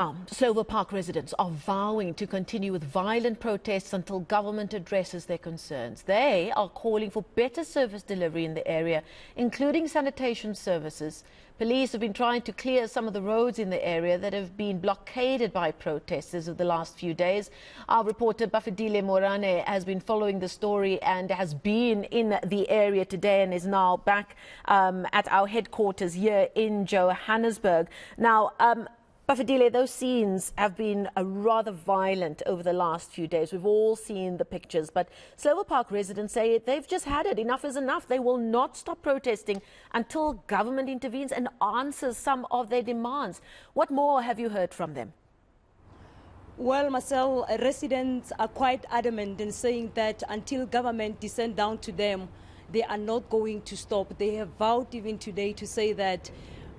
Slovo Park residents are vowing to continue with violent protests until government addresses their concerns. They are calling for better service delivery in the area, including sanitation services. Police have been trying to clear some of the roads in the area that have been blockaded by protesters over the last few days. Our reporter Bafedile Moerane has been following the story and has been in the area today and is now back at our headquarters here in Johannesburg. Now, Bafedile, those scenes have been rather violent over the last few days. We've all seen the pictures, but Slovo Park residents say they've just had it. Enough is enough. They will not stop protesting until government intervenes and answers some of their demands. What more have you heard from them? Well, Marcel, residents are quite adamant in saying that until government descend down to them, they are not going to stop. They have vowed even today to say that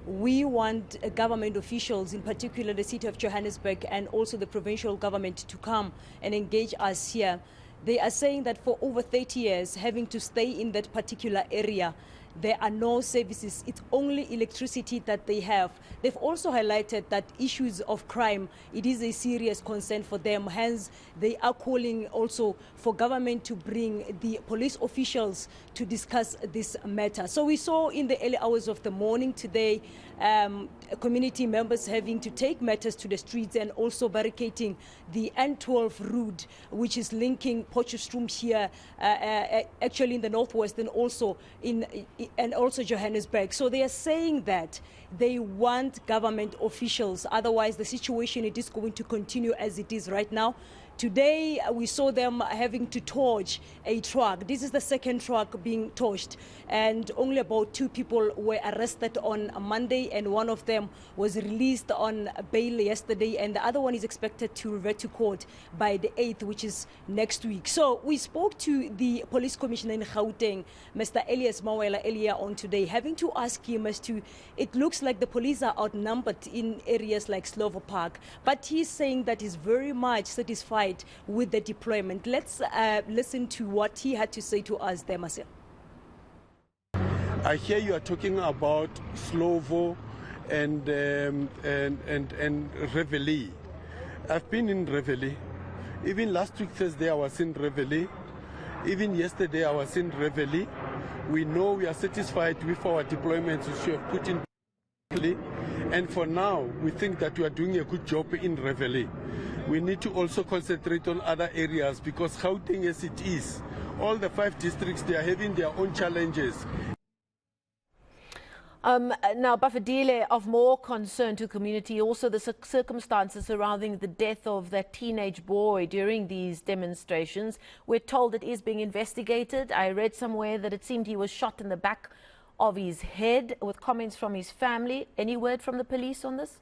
we want government officials, in particular the city of Johannesburg and also the provincial government, to come and engage us here. They are saying that for over 30 years, having to stay in that particular area, there are no services. It's only electricity that they have. They've also highlighted that issues of crime, it is a serious concern for them. Hence, they are calling also for government to bring the police officials to discuss this matter. So we saw in the early hours of the morning today, community members having to take matters to the streets and also barricading the N12 route, which is linking Potchefstroom here, actually in the northwest, and also Johannesburg. So they are saying that they want government officials, otherwise the situation it is going to continue as it is right now. Today we saw them having to torch a truck. This is the second truck being torched, and only about 2 people were arrested on Monday, and one of them was released on bail yesterday, and the other one is expected to revert to court by the 8th, which is next week. So we spoke to the police commissioner in Gauteng, Mr. Elias Mawela, earlier on today, having to ask him as to, it looks like the police are outnumbered in areas like Slovo Park, but he's saying that he's very much satisfied with the deployment. Let's listen to what he had to say to us there, Marcel. I hear you are talking about Slovo and Reveille. I've been in Reveille. Even last week Thursday I was in Reveille. Even yesterday I was in Reveille. We know we are satisfied with our deployments which we have put in place. And for now, we think that we are doing a good job in Reveille. We need to also concentrate on other areas because Gauteng as it is, all the 5 districts, they are having their own challenges. Now, Bafedile, of more concern to community, also the circumstances surrounding the death of that teenage boy during these demonstrations. We're told it is being investigated. I read somewhere that it seemed he was shot in the back of his head, with comments from his family. Any word from the police on this?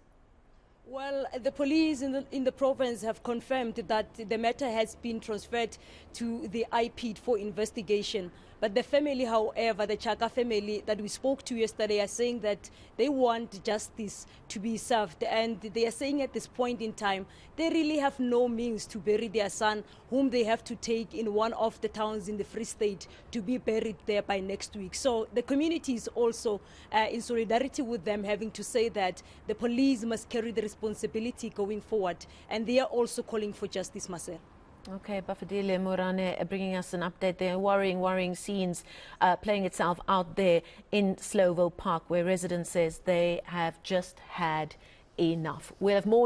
Well, the police in the province have confirmed that the matter has been transferred to the IP for investigation. But the family, however, the Chaka family that we spoke to yesterday, are saying that they want justice to be served. And they are saying at this point in time, they really have no means to bury their son, whom they have to take in one of the towns in the Free State to be buried there by next week. So the community is also in solidarity with them, having to say that the police must carry the responsibility going forward. And they are also calling for justice, Marcel. Okay, Bafedile Moerane bringing us an update there. Worrying scenes playing itself out there in Slovo Park, where residents says they have just had enough. We'll have more